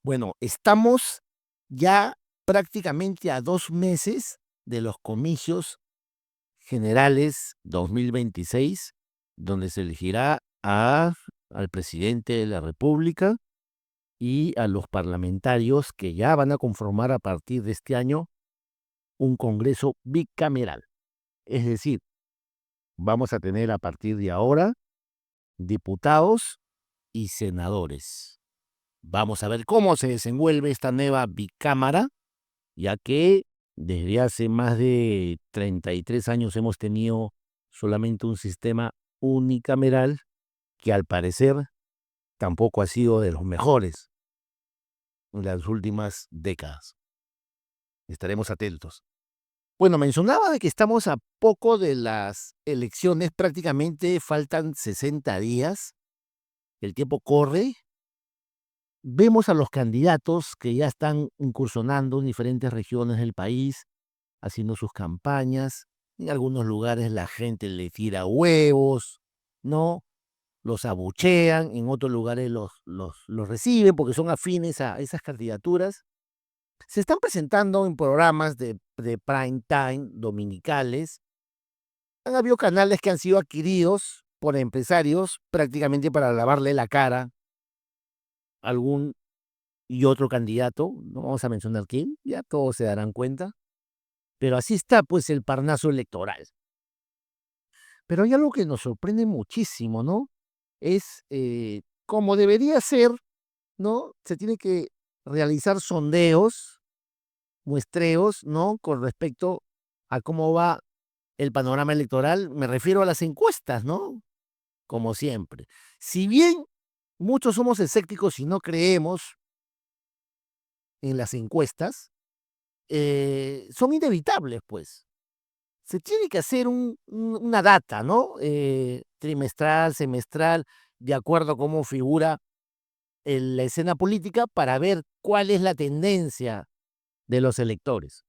Bueno, estamos ya prácticamente a 2 meses de los comicios generales 2026, donde se elegirá al presidente de la república y a los parlamentarios que ya van a conformar a partir de este año un congreso bicameral. Es decir, vamos a tener a partir de ahora diputados y senadores. Vamos a ver cómo se desenvuelve esta nueva bicámara, ya que desde hace más de 33 años hemos tenido solamente un sistema unicameral que al parecer tampoco ha sido de los mejores en las últimas décadas. Estaremos atentos. Bueno, mencionaba de que estamos a poco de las elecciones, prácticamente faltan 60 días, el tiempo corre. Vemos a los candidatos que ya están incursionando en diferentes regiones del país, haciendo sus campañas. En algunos lugares la gente le tira huevos, ¿no? Los abuchean, en otros lugares los reciben porque son afines a esas candidaturas. Se están presentando en programas de prime time dominicales. Han habido canales que han sido adquiridos por empresarios prácticamente para lavarle la cara a algún y otro candidato, no vamos a mencionar quién, ya todos se darán cuenta, pero así está pues el Parnaso electoral. Pero hay algo que nos sorprende muchísimo, ¿no? Es como debería ser, ¿no? Se tiene que realizar sondeos, muestreos, ¿no? Con respecto a cómo va el panorama electoral, me refiero a las encuestas, ¿no? Como siempre. Si bien muchos somos escépticos y no creemos en las encuestas, son inevitables, pues. Se tiene que hacer una data, ¿no? Trimestral, semestral, de acuerdo a cómo figura en la escena política para ver cuál es la tendencia de los electores.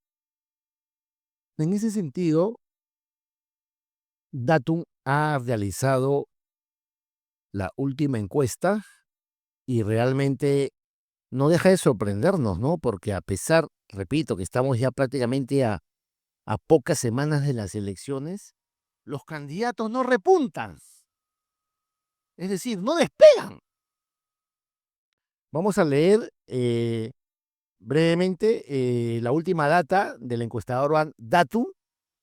En ese sentido, Datum ha realizado la última encuesta y realmente no deja de sorprendernos, ¿no? Porque a pesar, repito, que estamos ya prácticamente a pocas semanas de las elecciones, los candidatos no repuntan, es decir, no despegan. Vamos a leer brevemente la última data del encuestador Datum.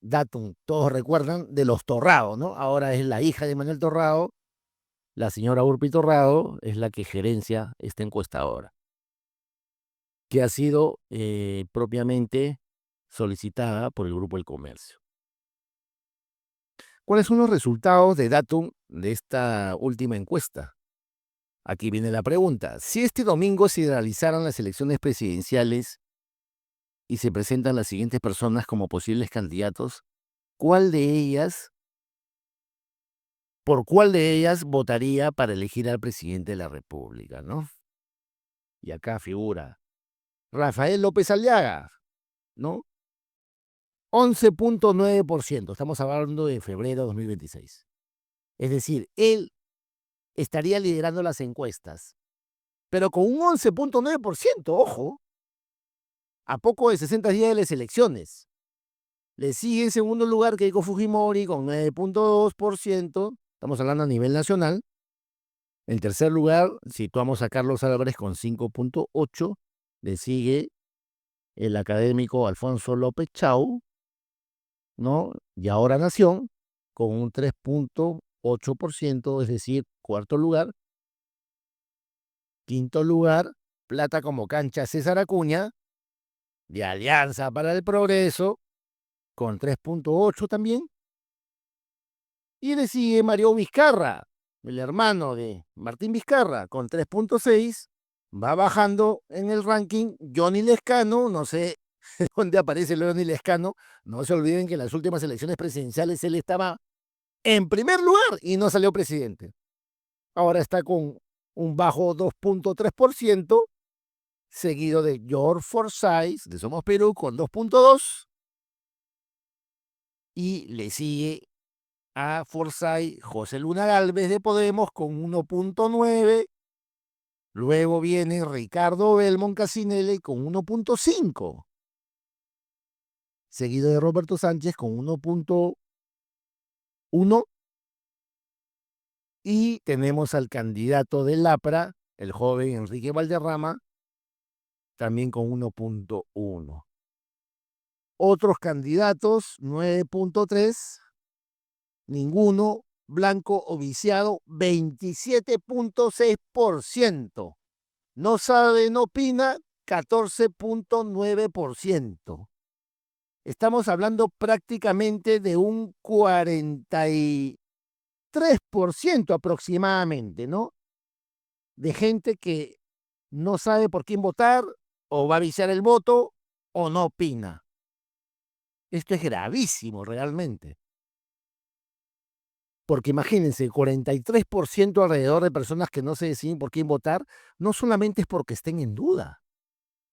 Datum, todos recuerdan, de los Torrado, ¿no? Ahora es la hija de Manuel Torrado, la señora Urpi Torrado, es la que gerencia esta encuestadora, que ha sido propiamente solicitada por el Grupo El Comercio. ¿Cuáles son los resultados de Datum de esta última encuesta? Aquí viene la pregunta. Si este domingo se realizaran las elecciones presidenciales y se presentan las siguientes personas como posibles candidatos, ¿cuál de ellas, por cuál de ellas votaría para elegir al presidente de la República, ¿no? Y acá figura Rafael López Aliaga, ¿no? 11.9%, estamos hablando de febrero de 2026. Es decir, él estaría liderando las encuestas, pero con un 11.9%, ojo, a poco de 60 días de las elecciones. Le sigue en segundo lugar Keiko Fujimori con 9.2%, estamos hablando a nivel nacional. En tercer lugar, situamos a Carlos Álvarez con 5.8%, le sigue el académico Alfonso López Chau, ¿no? Y ahora Nación con un 3.8%, es decir, cuarto lugar. Quinto lugar, Plata como cancha César Acuña, de Alianza para el Progreso, con 3.8 también. Y le sigue Mario Vizcarra, el hermano de Martín Vizcarra, con 3.6. Va bajando en el ranking Johnny Lescano, no sé dónde aparece Johnny Lescano. No se olviden que en las últimas elecciones presidenciales él estaba en primer lugar y no salió presidente. Ahora está con un bajo 2.3%, seguido de George Forsyth de Somos Perú con 2.2%, y le sigue a Forsyth José Luna Gálvez de Podemos con 1.9%, Luego viene Ricardo Belmont Casinelli con 1.5, seguido de Roberto Sánchez con 1.1, y tenemos al candidato del APRA, el joven Enrique Valderrama, también con 1.1. Otros candidatos, 9.3, ninguno, blanco o viciado, 27.6%. No sabe, no opina, 14.9%. Estamos hablando prácticamente de un 43% aproximadamente, ¿no? De gente que no sabe por quién votar, o va a viciar el voto, o no opina. Esto es gravísimo realmente. Porque imagínense, 43% alrededor de personas que no se deciden por quién votar, no solamente es porque estén en duda,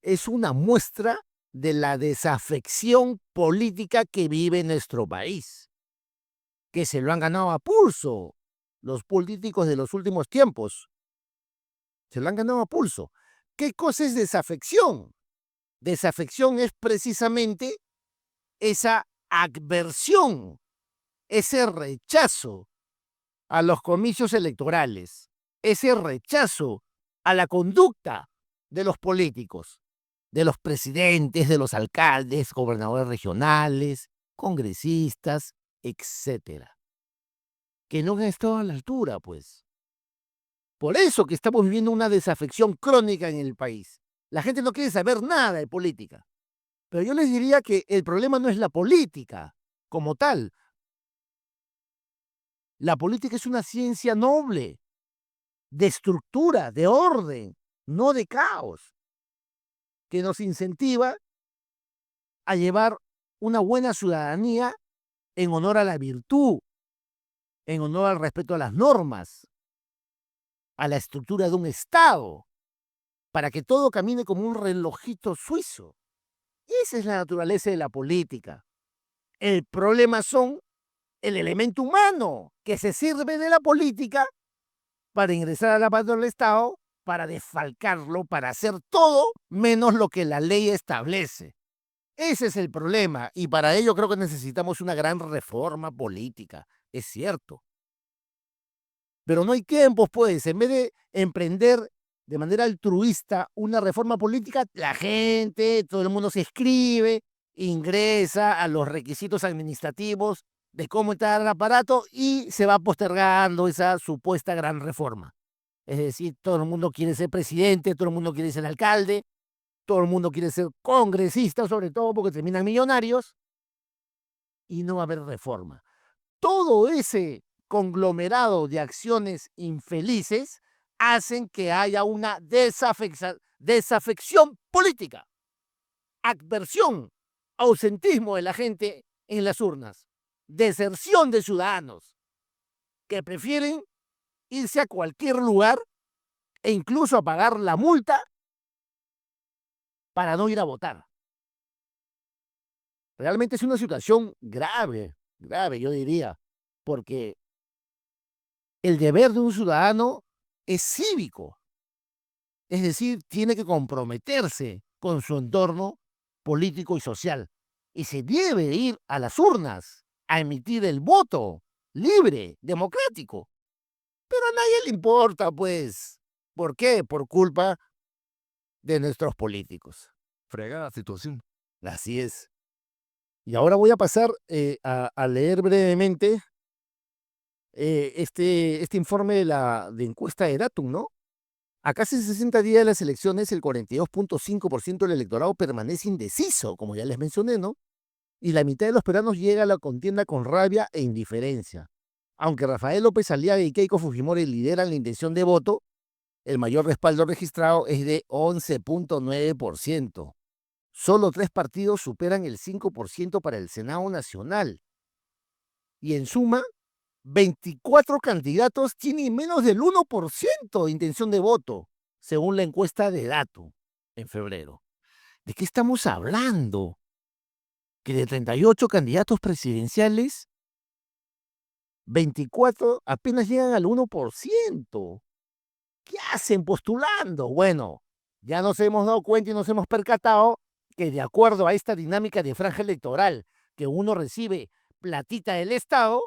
es una muestra de la desafección política que vive nuestro país, que se lo han ganado a pulso los políticos de los últimos tiempos. Se lo han ganado a pulso. ¿Qué cosa es desafección? Desafección es precisamente esa adversión, ese rechazo a los comicios electorales, ese rechazo a la conducta de los políticos, de los presidentes, de los alcaldes, gobernadores regionales, congresistas, etcétera, que no han estado a la altura, pues. Por eso que estamos viviendo una desafección crónica en el país. La gente no quiere saber nada de política. Pero yo les diría que el problema no es la política como tal. La política es una ciencia noble, de estructura, de orden, no de caos, que nos incentiva a llevar una buena ciudadanía en honor a la virtud, en honor al respeto a las normas, a la estructura de un Estado, para que todo camine como un relojito suizo. Esa es la naturaleza de la política. El problema son el elemento humano que se sirve de la política para ingresar a la paz del Estado, para desfalcarlo, para hacer todo menos lo que la ley establece. Ese es el problema, y para ello creo que necesitamos una gran reforma política, es cierto. Pero no hay tiempos, pues, en vez de emprender de manera altruista una reforma política, la gente, todo el mundo se inscribe, ingresa a los requisitos administrativos de cómo está el aparato y se va postergando esa supuesta gran reforma. Es decir, todo el mundo quiere ser presidente, todo el mundo quiere ser alcalde, todo el mundo quiere ser congresista, sobre todo porque terminan millonarios, y no va a haber reforma. Todo ese conglomerado de acciones infelices hacen que haya una desafección política, adversión, ausentismo de la gente en las urnas, deserción de ciudadanos que prefieren irse a cualquier lugar e incluso a pagar la multa para no ir a votar. Realmente es una situación grave, grave, yo diría, porque el deber de un ciudadano es cívico, es decir, tiene que comprometerse con su entorno político y social, y se debe ir a las urnas a emitir el voto libre, democrático. Pero a nadie le importa, pues. ¿Por qué? Por culpa de nuestros políticos. Fregada situación. Así es. Y ahora voy a pasar a leer brevemente este informe de encuesta de Datum, ¿no? A casi 60 días de las elecciones, el 42.5% del electorado permanece indeciso, como ya les mencioné, ¿no? Y la mitad de los peruanos llega a la contienda con rabia e indiferencia. Aunque Rafael López Aliaga y Keiko Fujimori lideran la intención de voto, el mayor respaldo registrado es de 11.9%. Solo 3 partidos superan el 5% para el Senado Nacional. Y en suma, 24 candidatos tienen menos del 1% de intención de voto, según la encuesta de Dato en febrero. ¿De qué estamos hablando? Que de 38 candidatos presidenciales, 24 apenas llegan al 1%. ¿Qué hacen postulando? Bueno, ya nos hemos dado cuenta y nos hemos percatado que de acuerdo a esta dinámica de franja electoral, que uno recibe platita del Estado,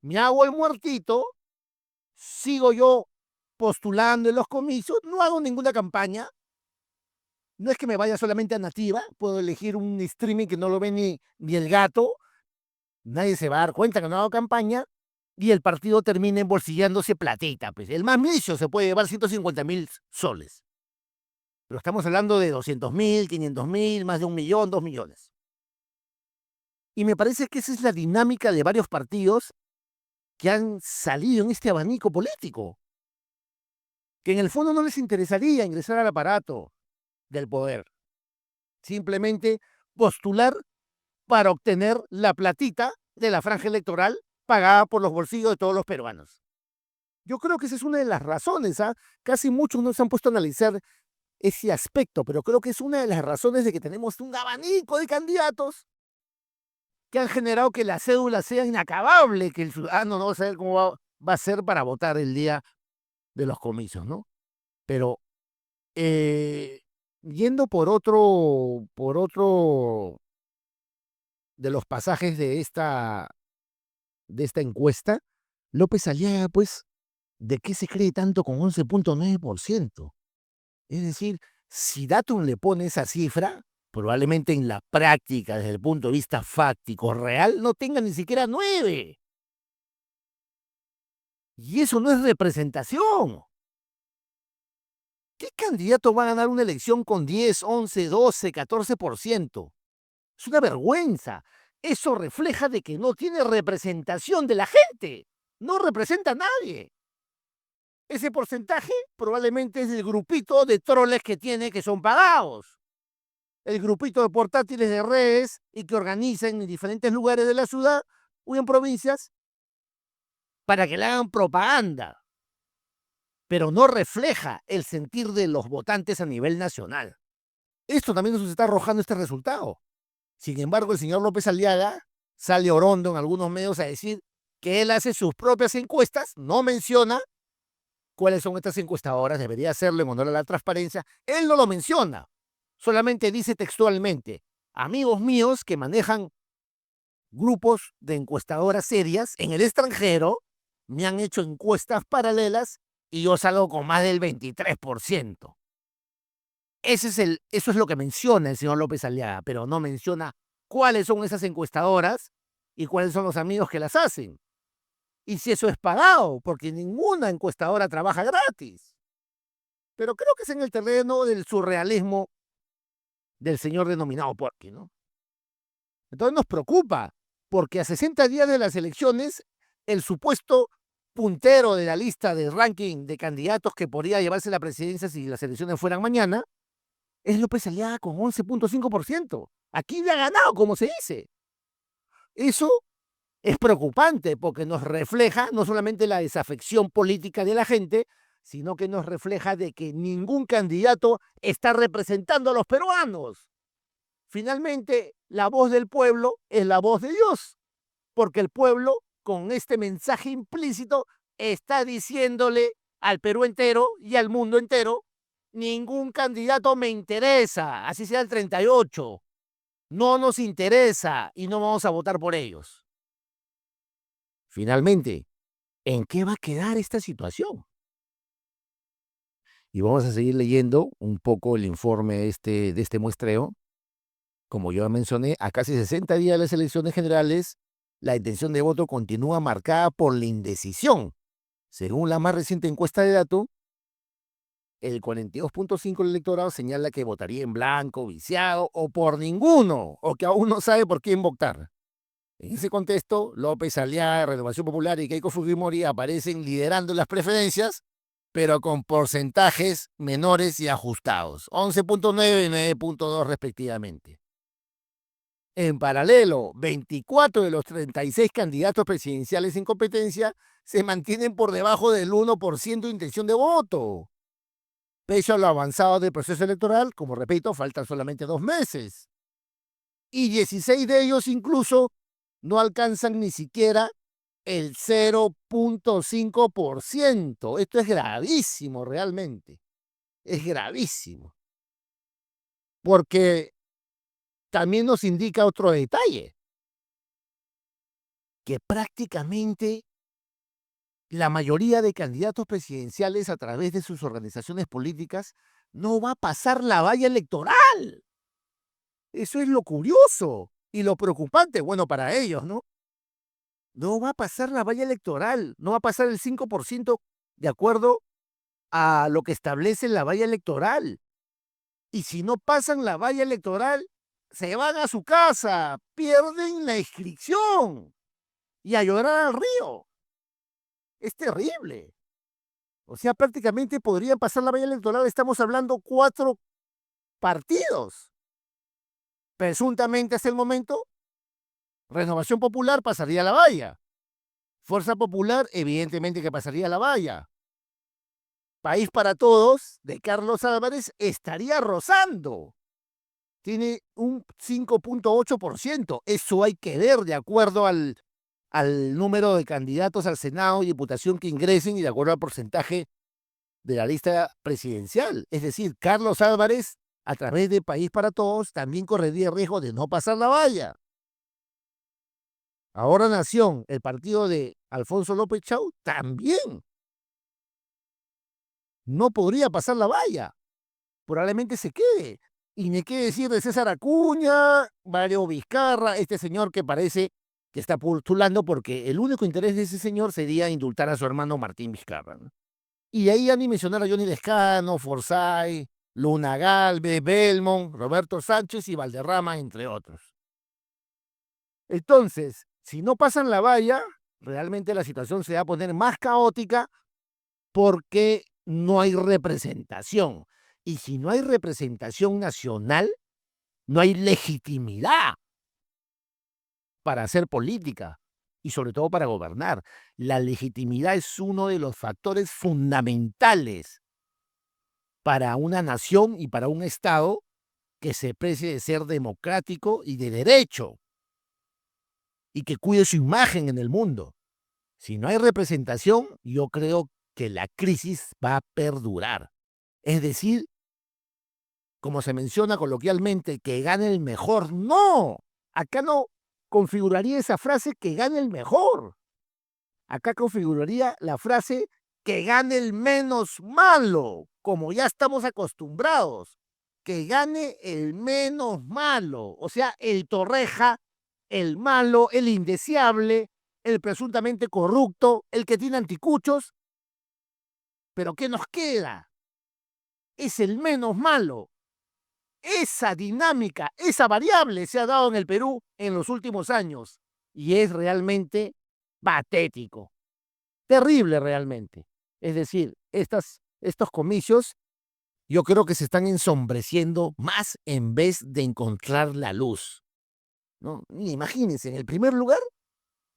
me hago el muertito, sigo yo postulando en los comicios, no hago ninguna campaña, no es que me vaya solamente a Nativa, puedo elegir un streaming que no lo ve ni el gato, nadie se va a dar cuenta que no hago campaña, y el partido termina embolsillándose platita. Pues. El más misio se puede llevar 150.000 soles. Pero estamos hablando de 200.000, 500.000, más de 1.000.000, 2.000.000. Y me parece que esa es la dinámica de varios partidos que han salido en este abanico político, que en el fondo no les interesaría ingresar al aparato del poder, simplemente postular para obtener la platita de la franja electoral pagada por los bolsillos de todos los peruanos. Yo creo que esa es una de las razones, ¿ah? Casi muchos no se han puesto a analizar ese aspecto, pero creo que es una de las razones de que tenemos un abanico de candidatos que han generado que la cédula sea inacabable, que el ciudadano no va a saber cómo va a ser para votar el día de los comicios, ¿no? Pero yendo por otro de los pasajes de esta encuesta, López Aliaga, pues, ¿de qué se cree tanto con 11.9%? Es decir, si Datum le pone esa cifra, probablemente en la práctica, desde el punto de vista fáctico, real, no tenga ni siquiera 9. Y eso no es representación. ¿Qué candidato va a ganar una elección con 10, 11, 12, 14%? Es una vergüenza. Eso refleja de que no tiene representación de la gente. No representa a nadie. Ese porcentaje probablemente es el grupito de troles que tiene que son pagados. El grupito de portátiles de redes y que organizan en diferentes lugares de la ciudad o en provincias para que le hagan propaganda, pero no refleja el sentir de los votantes a nivel nacional. Esto también nos está arrojando este resultado. Sin embargo, el señor López Aliaga sale orondo en algunos medios a decir que él hace sus propias encuestas, no menciona cuáles son estas encuestadoras, debería hacerlo en honor a la transparencia. Él no lo menciona, solamente dice textualmente: amigos míos que manejan grupos de encuestadoras serias en el extranjero me han hecho encuestas paralelas y yo salgo con más del 23%. Eso es lo que menciona el señor López Aliaga, pero no menciona cuáles son esas encuestadoras y cuáles son los amigos que las hacen. Y si eso es pagado, porque ninguna encuestadora trabaja gratis. Pero creo que es en el terreno del surrealismo del señor denominado Porky, ¿no? Entonces nos preocupa, porque a 60 días de las elecciones, el supuesto puntero de la lista de ranking de candidatos que podría llevarse la presidencia si las elecciones fueran mañana, es López Aliaga con 11.5%. Aquí le ha ganado, como se dice. Eso es preocupante porque nos refleja no solamente la desafección política de la gente, sino que nos refleja de que ningún candidato está representando a los peruanos. Finalmente, la voz del pueblo es la voz de Dios, porque el pueblo, con este mensaje implícito, está diciéndole al Perú entero y al mundo entero: ningún candidato me interesa, así sea el 38. No nos interesa y no vamos a votar por ellos. Finalmente, ¿en qué va a quedar esta situación? Y vamos a seguir leyendo un poco el informe de este muestreo. Como yo mencioné, a casi 60 días de las elecciones generales, la intención de voto continúa marcada por la indecisión. Según la más reciente encuesta de datos, el 42.5% del electorado señala que votaría en blanco, viciado o por ninguno, o que aún no sabe por quién votar. En ese contexto, López Aliaga, Renovación Popular y Keiko Fujimori aparecen liderando las preferencias, pero con porcentajes menores y ajustados, 11.9 y 9.2 respectivamente. En paralelo, 24 de los 36 candidatos presidenciales en competencia se mantienen por debajo del 1% de intención de voto. Pese a lo avanzado del proceso electoral, como repito, faltan solamente 2 meses. Y 16 de ellos incluso no alcanzan ni siquiera el 0.5%. Esto es gravísimo realmente. Es gravísimo. Porque también nos indica otro detalle, que prácticamente la mayoría de candidatos presidenciales a través de sus organizaciones políticas no va a pasar la valla electoral. Eso es lo curioso y lo preocupante, bueno, para ellos, ¿no? No va a pasar la valla electoral, no va a pasar el 5% de acuerdo a lo que establece la valla electoral. Y si no pasan la valla electoral, se van a su casa, pierden la inscripción y a llorar al río. Es terrible. O sea, prácticamente podrían pasar la valla electoral. Estamos hablando 4 partidos. Presuntamente hasta el momento, Renovación Popular pasaría la valla. Fuerza Popular, evidentemente que pasaría la valla. País para Todos, de Carlos Álvarez, estaría rozando. Tiene un 5.8%. Eso hay que ver de acuerdo al número de candidatos al Senado y Diputación que ingresen y de acuerdo al porcentaje de la lista presidencial. Es decir, Carlos Álvarez, a través de País para Todos, también correría el riesgo de no pasar la valla. Ahora Nación, el partido de Alfonso López Chau, también no podría pasar la valla. Probablemente se quede. Y ni qué decir de César Acuña, Mario Vizcarra, este señor que parece que está postulando porque el único interés de ese señor sería indultar a su hermano Martín Vizcarra, ¿no? Y ahí ya ni mencionar a Johnny Lescano, Forsyth, Luna Galvez, Belmont, Roberto Sánchez y Valderrama, entre otros. Entonces, si no pasan la valla, realmente la situación se va a poner más caótica porque no hay representación. Y si no hay representación nacional, no hay legitimidad para hacer política y sobre todo para gobernar. La legitimidad es uno de los factores fundamentales para una nación y para un Estado que se precie de ser democrático y de derecho y que cuide su imagen en el mundo. Si no hay representación, yo creo que la crisis va a perdurar. Es decir, como se menciona coloquialmente, que gane el mejor. No, acá no configuraría esa frase que gane el mejor. Acá configuraría la frase que gane el menos malo, como ya estamos acostumbrados. Que gane el menos malo, o sea, el torreja, el malo, el indeseable, el presuntamente corrupto, el que tiene anticuchos. Pero ¿qué nos queda? Es el menos malo. Esa dinámica, esa variable se ha dado en el Perú en los últimos años y es realmente patético, terrible realmente. Es decir, estos comicios yo creo que se están ensombreciendo más en vez de encontrar la luz, ¿no? Imagínense, en el primer lugar,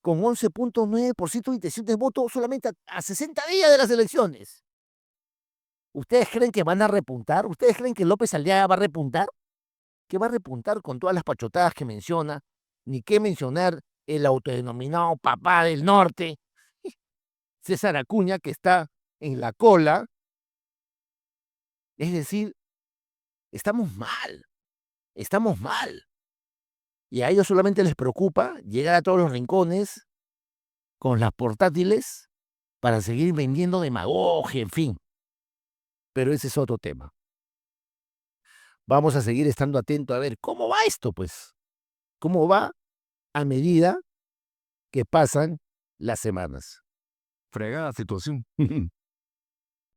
con 11.9% de intención de voto solamente a 60 días de las elecciones. ¿Ustedes creen que van a repuntar? ¿Ustedes creen que López Aliaga va a repuntar? ¿Qué va a repuntar con todas las pachotadas que menciona? Ni qué mencionar el autodenominado papá del norte, César Acuña, que está en la cola. Es decir, estamos mal, estamos mal. Y a ellos solamente les preocupa llegar a todos los rincones con las portátiles para seguir vendiendo demagogia, en fin. Pero ese es otro tema. Vamos a seguir estando atentos a ver cómo va esto, pues. Cómo va a medida que pasan las semanas. Fregada situación.